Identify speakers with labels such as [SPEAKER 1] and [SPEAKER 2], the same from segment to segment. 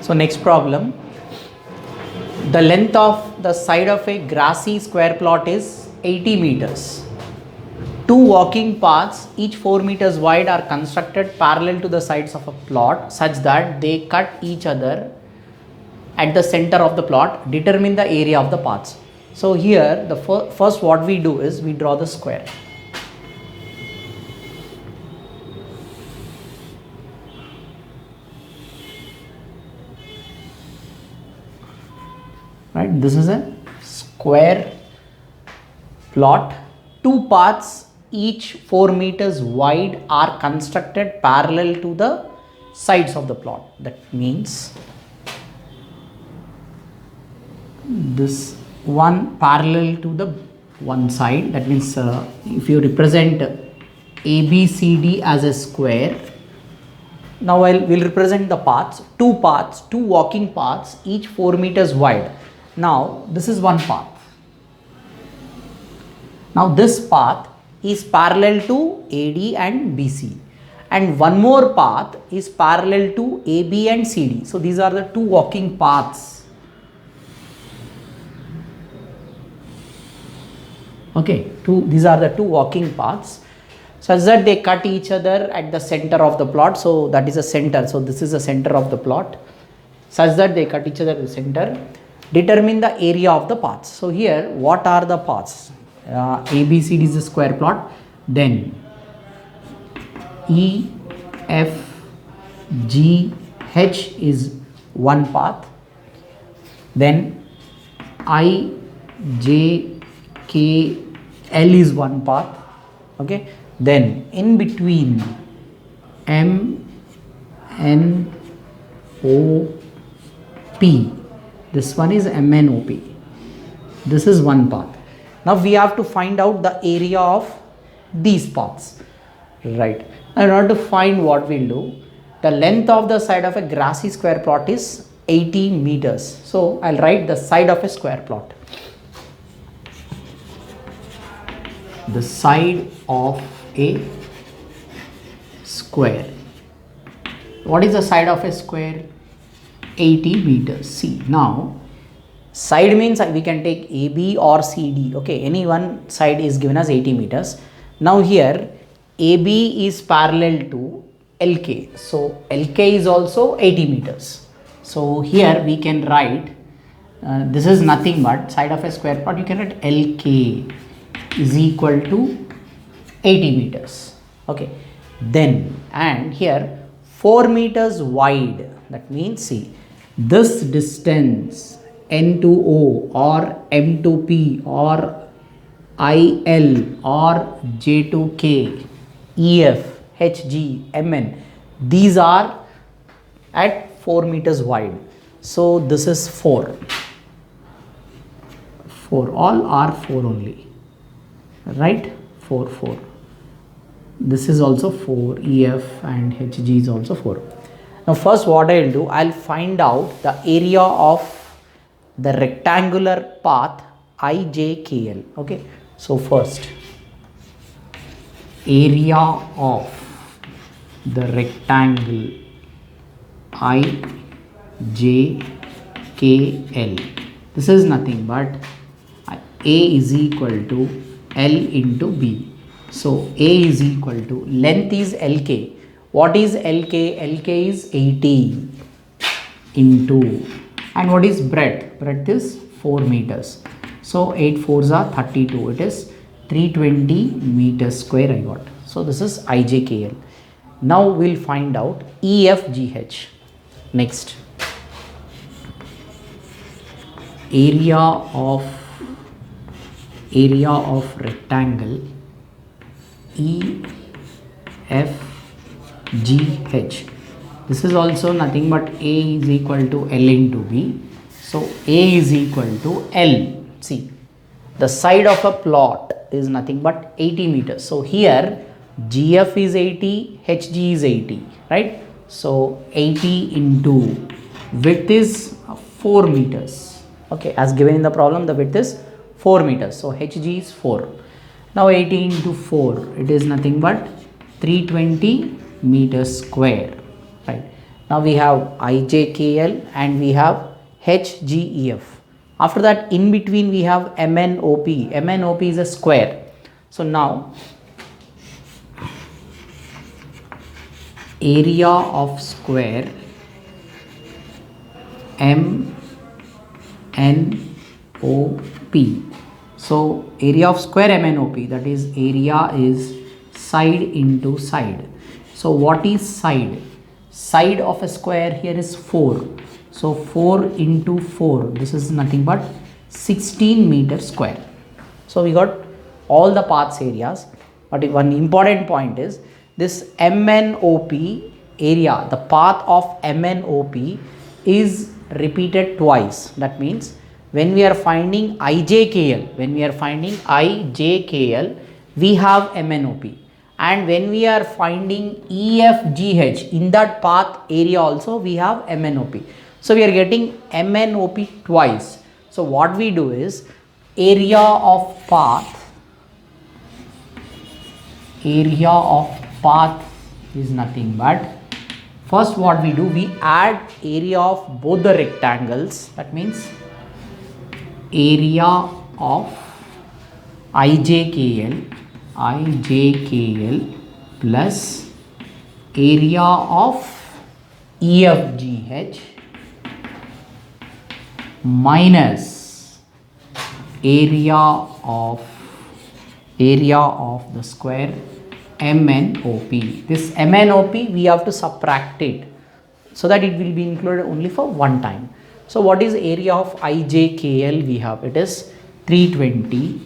[SPEAKER 1] So next problem, the length of the side of a grassy square plot is 80 meters. Two walking paths, each 4 meters wide, are constructed parallel to the sides of a plot such that they cut each other at the center of the plot. Determine the area of the paths. So here the first what we do is we draw the square. Right, this is a square plot. Two paths, each 4 meters wide, are constructed parallel to the sides of the plot. That means this one parallel to the one side. That means if you represent ABCD as a square, now we'll represent the paths, two walking paths, each 4 meters wide. Now this is one path. Now this path is parallel to AD and BC, and one more path is parallel to AB and CD. So these are the two walking paths. Okay, these are the two walking paths such that they cut each other at the center of the plot. So that is a center. So this is the center of the plot, such that they cut each other at the center. Determine the area of the paths. So here, what are the paths? ABCD is a square plot. Then E, F, G, H is one path. Then I, J, K, L is one path. Okay. Then in between M, N, O, P. This one is MNOP. This is one path. Now we have to find out the area of these paths. Right. In order to find, what we'll do, the length of the side of a grassy square plot is 80 meters. So I'll write the side of a square plot. The side of a square. What is the side of a square? 80 meters. See, now side means we can take AB or CD. Okay, any one side is given as 80 meters. Now here AB is parallel to LK. So LK is also 80 meters. So here we can write, this is nothing but side of a square plot. You can write LK is equal to 80 meters. Okay, then, and here 4 meters wide. That means, see, this distance N to O or M to P or IL or J to K, EF, HG, MN, these are at 4 meters wide. So this is 4. All are 4 only. Right? 4. This is also 4. EF and HG is also 4. Now first what I will do, I will find out the area of the rectangular path IJKL. Okay. So first, area of the rectangle IJKL. This is nothing but A is equal to L into B. So A is equal to, length is LK. What is LK? LK is 80 into, and what is breadth? Breadth is 4 meters. So 8 4s are 32. It is 320 meters square I got. So this is IJKL. Now we'll find out EFGH. Next, area of rectangle EFGH. This is also nothing but A is equal to L into B. So A is equal to L. See, the side of a plot is nothing but 80 meters. So here GF is 80, HG is 80, right? So 80 into width is 4 meters. Okay, as given in the problem, the width is 4 meters. So HG is 4. Now 80 into 4, it is nothing but 320 meters square, right? Now we have IJKL and we have HGEF. After that, in between we have MNOP. MNOP is a square. So now area of square MNOP. So area of square MNOP, that is area is side into side. So what is side? Side of a square here is 4. So 4 into 4, this is nothing but 16 meters square. So we got all the paths areas, but one important point is this MNOP area, the path of MNOP is repeated twice. That means when we are finding IJKL, we have MNOP, and when we are finding EFGH, in that path area also we have MNOP. So we are getting MNOP twice. So what we do is area of path is nothing but, first what we do, we add area of both the rectangles. That means area of IJKL plus area of EFGH minus area of the square MNOP. This MNOP we have to subtract it so that it will be included only for one time. So what is area of IJKL? We have, it is 320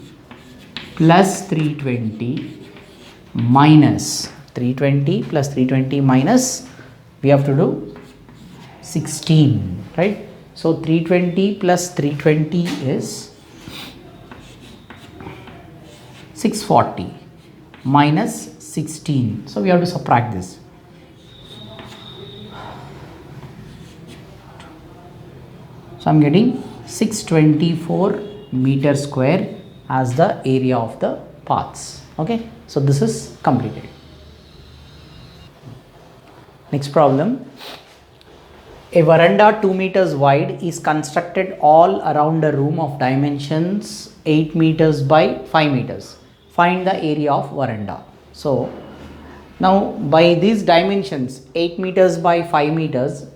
[SPEAKER 1] plus 320 minus 320 plus 320 minus, we have to do 16, right? So 320 plus 320 is 640 minus 16. So we have to subtract this. So I am getting 624 meter square as the area of the paths. Okay, so this is completed. Next problem. A veranda 2 meters wide is constructed all around a room of dimensions 8 meters by 5 meters. Find the area of veranda. So now by these dimensions 8 meters by 5 meters,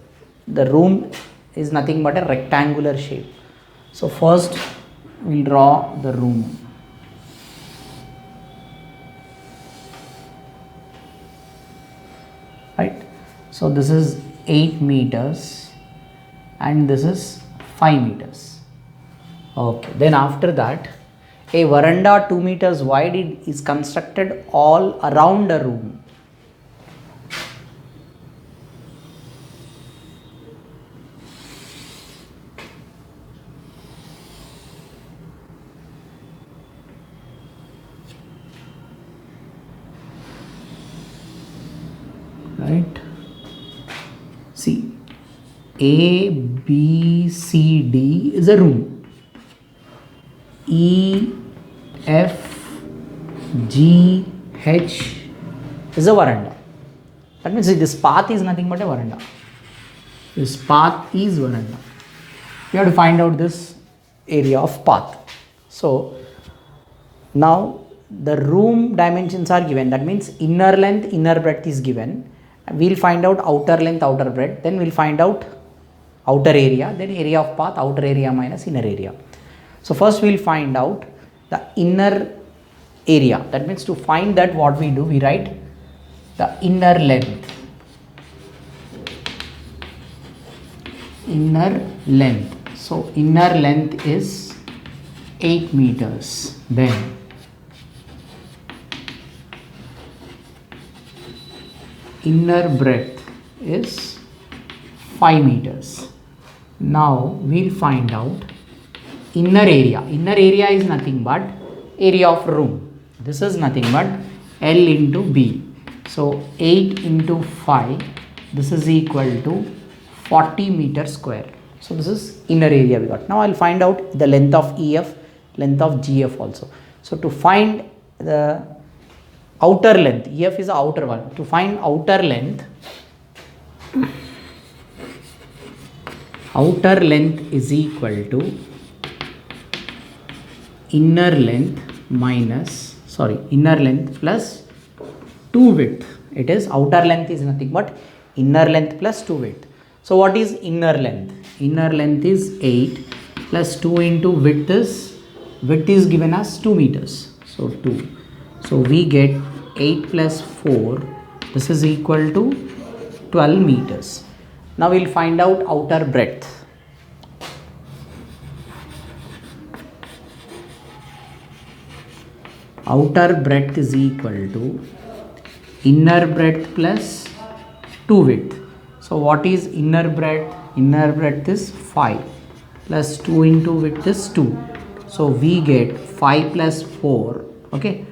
[SPEAKER 1] the room is nothing but a rectangular shape. So first we will draw the room. Right. So this is 8 meters and this is 5 meters. Okay. Then after that, a veranda 2 meters wide is constructed all around a room. Right. See, A, B, C, D is a room. E, F, G, H is a veranda. That means this path is nothing but a veranda. This path is veranda. You have to find out this area of path. So now the room dimensions are given. That means inner length, inner breadth is given. We will find out outer length, outer breadth. Then we will find out outer area. Then area of path, outer area minus inner area. So first we will find out the inner area. That means to find that, what we do, we write the inner length. Inner length. So inner length is 8 meters. Then inner breadth is 5 meters. Now we will find out inner area. Inner area is nothing but area of room. This is nothing but L into B. So 8 into 5, this is equal to 40 meters square. So this is inner area we got. Now I will find out the length of EF, length of GF also. So to find the outer length, EF is the outer one. To find outer length, outer length is equal to inner length plus 2 width. It is outer length is nothing but inner length plus 2 width. So what is inner length? Inner length is 8 plus 2 into width is given as 2 meters. So 2. So we get 8 plus 4. This is equal to 12 meters. Now we'll find out outer breadth. Outer breadth is equal to inner breadth plus 2 width. So what is inner breadth? Inner breadth is 5 plus 2 into width is 2. So we get 5 plus 4. Okay.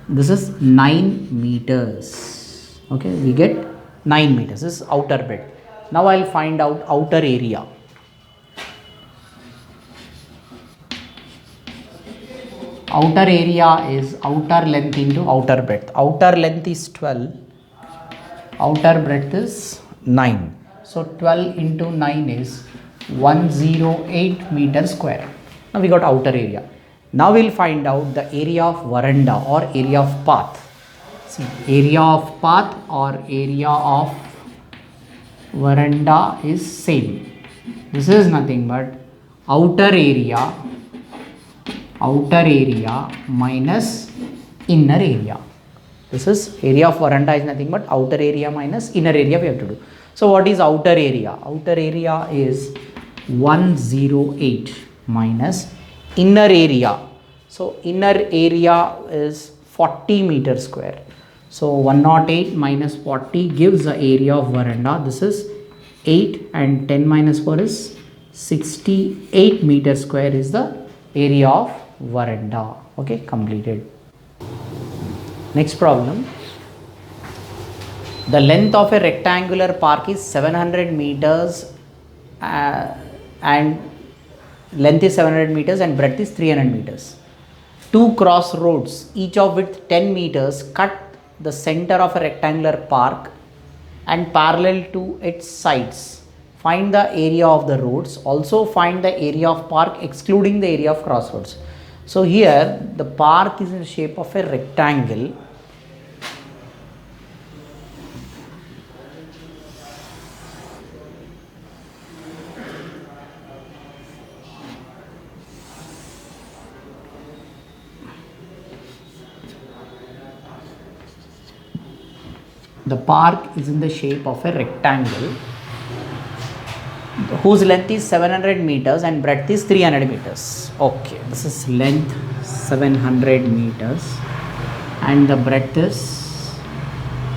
[SPEAKER 1] This is 9 meters. Okay. We get 9 meters. This is outer breadth. Now I'll find out outer area. Outer area is outer length into outer breadth. Outer length is 12. Outer breadth is 9. So 12 into 9 is 108 meter square. Now we got outer area. Now we'll find out the area of veranda or area of path. See, area of path or area of veranda is same. This is nothing but outer area minus inner area. This is area of veranda is nothing but outer area minus inner area we have to do. So what is outer area? Outer area is 108 minus inner area. So inner area is 40 meter square. So 108 minus 40 gives the area of veranda. This is 8 and 10 minus 4 is 68 meter square is the area of veranda. Okay, completed. Next problem. The length of a rectangular park is 700 meters and length is 700 meters and breadth is 300 meters. Two crossroads, each of width 10 meters, cut the center of a rectangular park and parallel to its sides. Find the area of the roads. Also find the area of park excluding the area of crossroads. So here the park is in the shape of a rectangle. The park is in the shape of a rectangle whose length is 700 meters and breadth is 300 meters. Okay, this is length 700 meters and the breadth is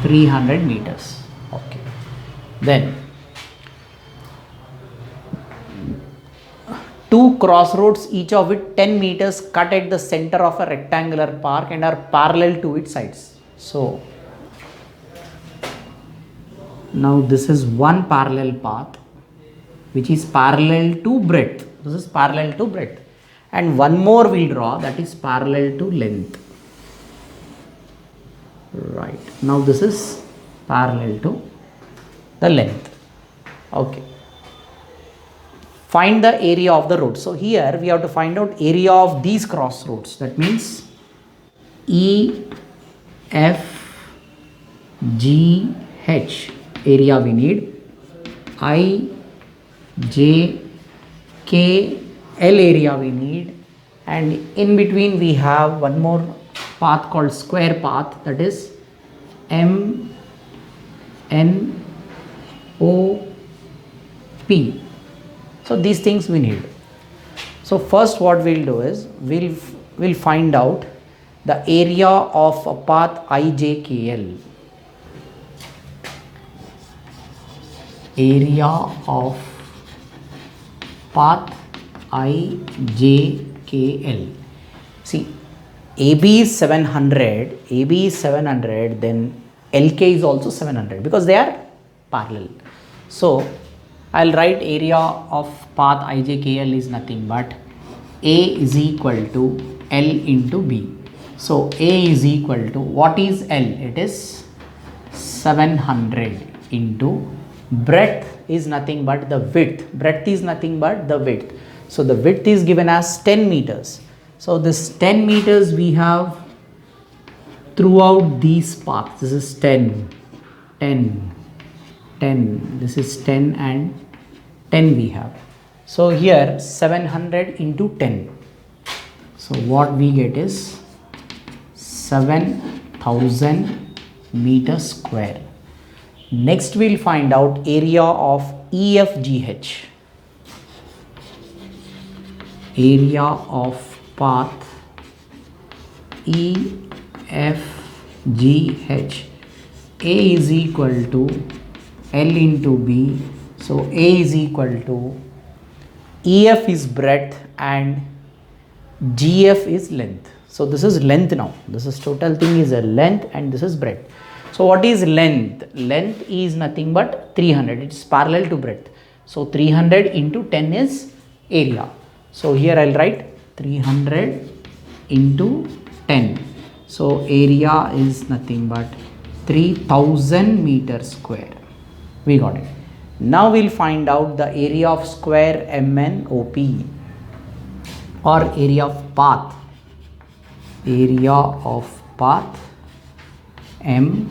[SPEAKER 1] 300 meters. Okay, then two crossroads, each of it 10 meters, cut at the center of a rectangular park and are parallel to its sides. So now this is one parallel path which is parallel to breadth. This is parallel to breadth, and one more we'll draw that is parallel to length. Right, now this is parallel to the length. Okay, find the area of the road. So here we have to find out area of these crossroads. That means E, F, G, H area we need, I, J, K, L area we need, and in between we have one more path called square path, that is M, N, O, P. So these things we need. So first what we'll do is we'll find out the area of a path IJKL. Area of path IJKL. See, AB is 700, then LK is also 700 because they are parallel. So I'll write area of path IJKL is nothing but A is equal to L into B. So A is equal to, what is L? It is 700 into breadth is nothing but the width. Breadth is nothing but the width. So the width is given as 10 meters. So this 10 meters we have throughout these paths. This is 10, 10, 10. This is 10 and 10 we have. So here 700 into 10. So what we get is 7,000 meters square. Next we'll find out area of EFGH. Area of path EFGH. A is equal to L into B. So A is equal to EF is breadth and GF is length. So this is length now. This is total thing is a length and this is breadth. So what is length? Length is nothing but 300. It's parallel to breadth. So 300 into 10 is area. So here I'll write 300 into 10. So area is nothing but 3000 meters square. We got it. Now we'll find out the area of square MNOP or area of path. Area of path MNOP.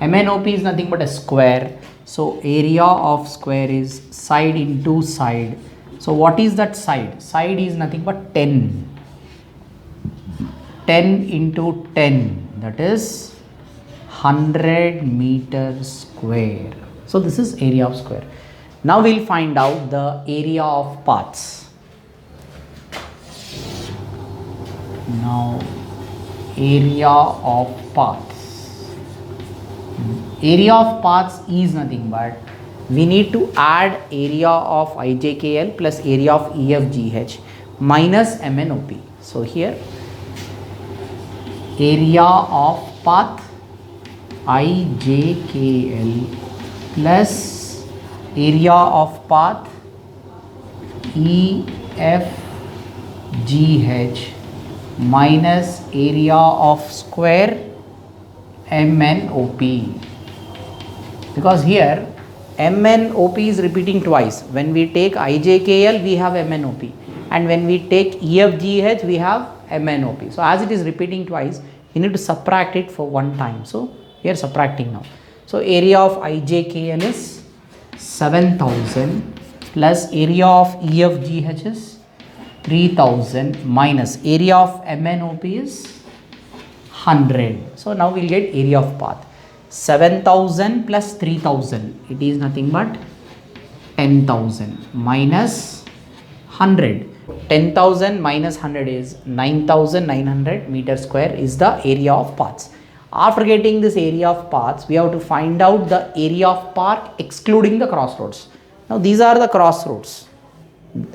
[SPEAKER 1] MNOP is nothing but a square. So area of square is side into side. So what is that side? Side is nothing but 10. 10 into 10, that is 100 meters square. So this is area of square. Now we'll find out the area of paths. Now area of paths. Area of paths is nothing but we need to add area of IJKL plus area of EFGH minus MNOP. So here area of path IJKL plus area of path EFGH minus area of square MNOP, because here MNOP is repeating twice. When we take IJKL we have MNOP, and when we take EFGH we have MNOP. So as it is repeating twice, you need to subtract it for one time. So we are subtracting now. So area of IJKL is 7000 plus area of EFGH is 3000 minus area of MNOP is 100. So now we'll get area of path. 7000 plus 3000, it is nothing but 10,000 minus 100. 10,000 minus 100 is 9,900 meters square is the area of paths. After getting this area of paths, we have to find out the area of park excluding the crossroads. Now these are the crossroads.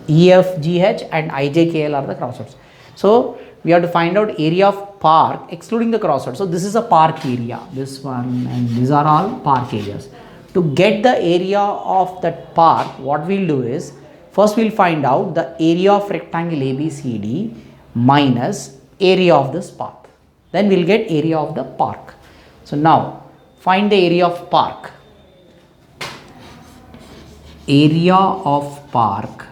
[SPEAKER 1] EFGH and IJKL are the crossroads. So we have to find out area of park excluding the crossroads. So this is a park area, this one, and these are all park areas. To get the area of that park, what we'll do is, first we'll find out the area of rectangle ABCD minus area of this path. Then we'll get area of the park. So now find the area of park. Area of park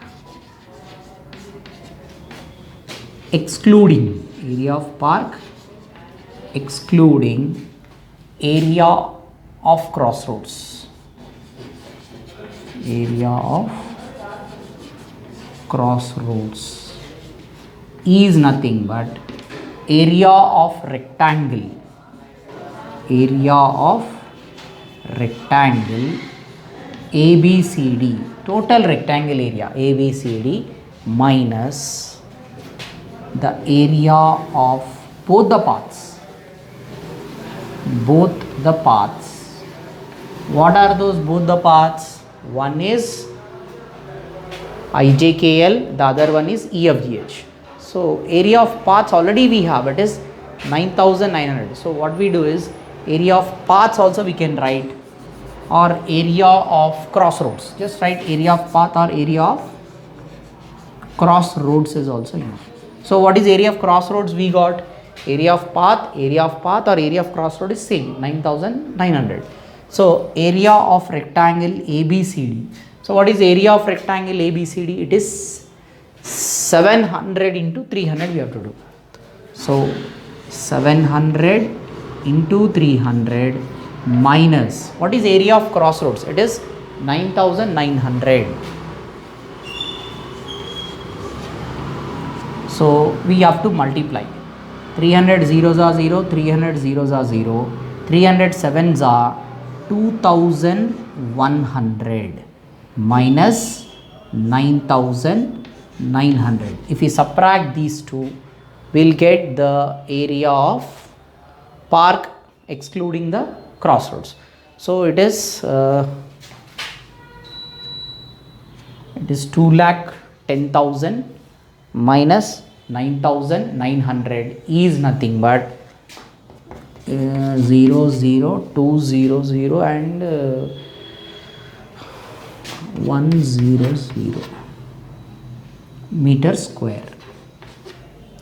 [SPEAKER 1] excluding area of park excluding area of crossroads. Area of crossroads is nothing but area of rectangle. Area of rectangle ABCD, total rectangle area ABCD minus the area of both the paths. Both the paths. What are those both the paths? One is IJKL, the other one is EFGH. So area of paths already we have, it is 9,900. So what we do is area of paths also we can write, or area of crossroads. Just write area of path or area of crossroads is also enough. So what is area of crossroads? We got area of path or area of crossroad is same, 9,900. So area of rectangle ABCD. So what is area of rectangle ABCD? It is 700 into 300 we have to do. So 700 into 300 minus, what is area of crossroads? It is 9900. So we have to multiply. 300 zeros are 0, 300 zeros are 0, 300 sevens are 2100 minus 9900. If we subtract these two, we'll get the area of park excluding the crossroads. So it is 2,10,000 minus 9,900 is nothing but 0, 0, 2, 0, 0 and 1, 0, 0 meter square.